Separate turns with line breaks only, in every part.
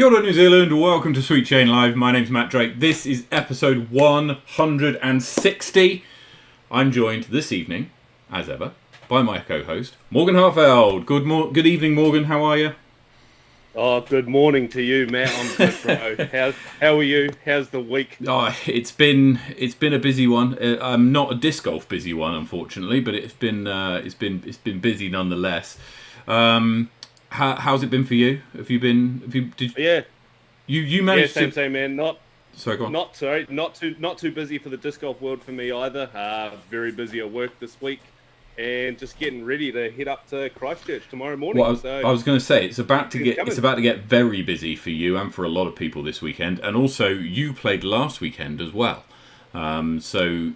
Kia ora, New Zealand. Welcome to Sweet Chain Live. My name's Matt Drake. This is episode 160. I'm joined this evening, as ever, by my co-host, Morgan Harfeld. Good evening, Morgan. How are you?
Oh, good morning to you, Matt. I'm good, bro. How are you? How's the week?
Oh, it's been a busy one. I'm not a disc golf busy one, unfortunately, but it's been busy nonetheless. How's it been for you?
Yeah,
You managed to...
same, man.
Go on.
Not too busy for the disc golf world for me either. Very busy at work this week, and just getting ready to head up to Christchurch tomorrow morning.
Well, I was going to say it's about to get very busy for you and for a lot of people this weekend, and also you played last weekend as well. So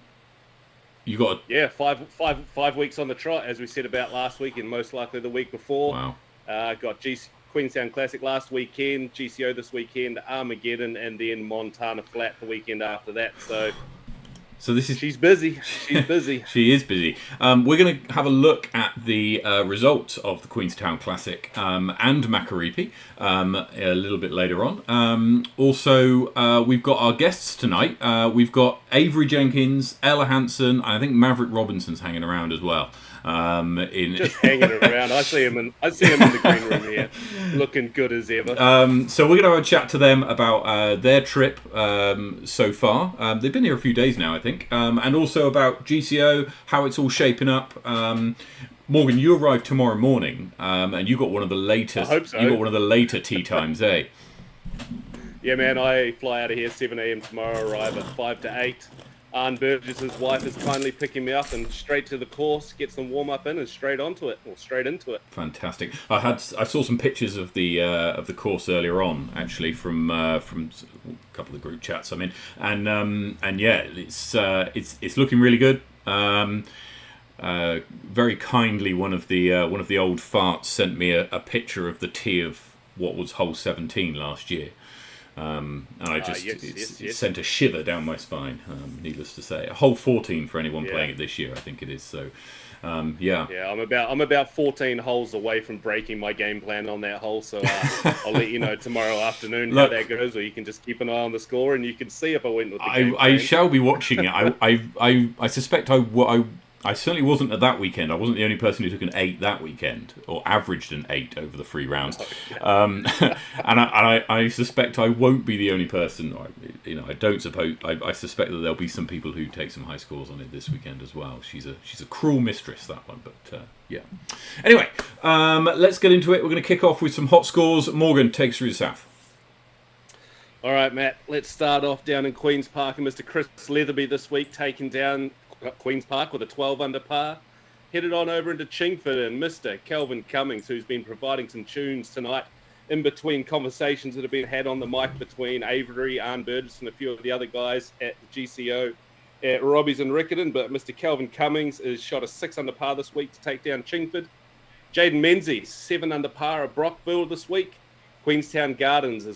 you got
5 weeks on the trot, as we said about last week, and most likely the week before.
Wow.
Got Queenstown Classic last weekend, GCO this weekend, Armageddon, and then Montana Flat the weekend after that. So this is... She's busy. She's busy.
She is busy. We're going to have a look at the results of the Queenstown Classic and Makaripi a little bit later on. Also, we've got our guests tonight. We've got Avery Jenkins, Ella Hansen, and I think Maverick Robinson's hanging around as well.
Just hanging around. I see him in the green room here, looking good as ever.
So we're going to have a chat to them about their trip so far. They've been here a few days now, I think, and also about GCO, how it's all shaping up. Morgan, you arrive tomorrow morning, and you got one of the latest.
I hope so.
You got one of the later tee times, eh?
Yeah, man. I fly out of here 7 a.m. tomorrow. Arrive at 5 to 8. Arne Burgess's wife is kindly picking me up and straight to the course, get some warm up in and straight into it.
Fantastic. I saw some pictures of the course earlier on, actually, from a couple of group chats I'm in, and yeah, it's looking really good. Very kindly, one of the old farts sent me a picture of the tee of what was hole 17 last year. And I just it sent a shiver down my spine, needless to say. Hole 14 for anyone playing it this year, I think it is. So, yeah.
Yeah, I'm about 14 holes away from breaking my game plan on that hole. So I'll let you know tomorrow afternoon how that goes, or you can just keep an eye on the score and you can see if I win with the game plan.
I shall be watching it. I suspect I certainly wasn't at that weekend. I wasn't the only person who took an 8 that weekend, or averaged an 8 over the 3 rounds. And I suspect I won't be the only person. I suspect that there'll be some people who take some high scores on it this weekend as well. She's a cruel mistress, that one. But yeah. Anyway, let's get into it. We're going to kick off with some hot scores. Morgan, take us through the south.
All right, Matt. Let's start off down in Queen's Park, and Mr. Chris Leatherby this week taking down Queen's Park with a 12 under par. Headed on over into Chingford, and Mr. Kelvin Cummings, who's been providing some tunes tonight in between conversations that have been had on the mic between Avery, Arne Burgess, and a few of the other guys at the GCO at Robbie's and Riccarton. But Mr. Kelvin Cummings has shot a 6 under par this week to take down Chingford. Jaden Menzies, 7 under par at Brockville this week. Queenstown Gardens is